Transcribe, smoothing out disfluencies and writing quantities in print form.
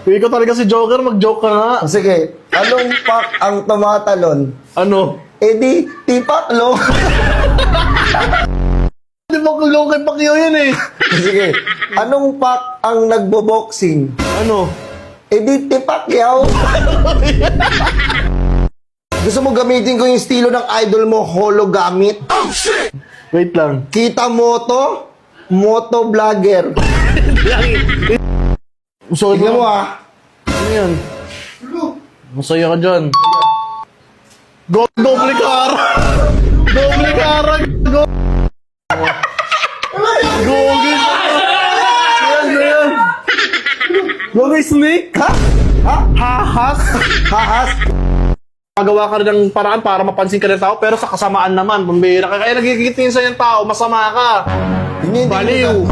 Ikaw talaga si Joker, mag-joke ka nga. Sige, anong pak ang tumatalon? Ano? Eh di, tipaklo. Di ba kulong kay Pacquiao yan eh? Sige, anong pak ang nagbo-boxing? Ano? Eh di, tipakyaw. Gusto mo gamitin ko yung estilo ng idol mo, hologamit? Wait lang. Kita mo to? Moto vlogger. So, Tignan mo ah. Ano yan? Masaya ka dyan. Doble cara! Doble cara! Gogi! Yan! Gogi snake! Ha? Ha? Hahas! Hahas? Magawa ka rin ng paraan para mapansin ka ng tao, pero sa kasamaan naman, pambihira ka. Kaya nagigitin sa yung tao, masama ka. Hindi Baliw!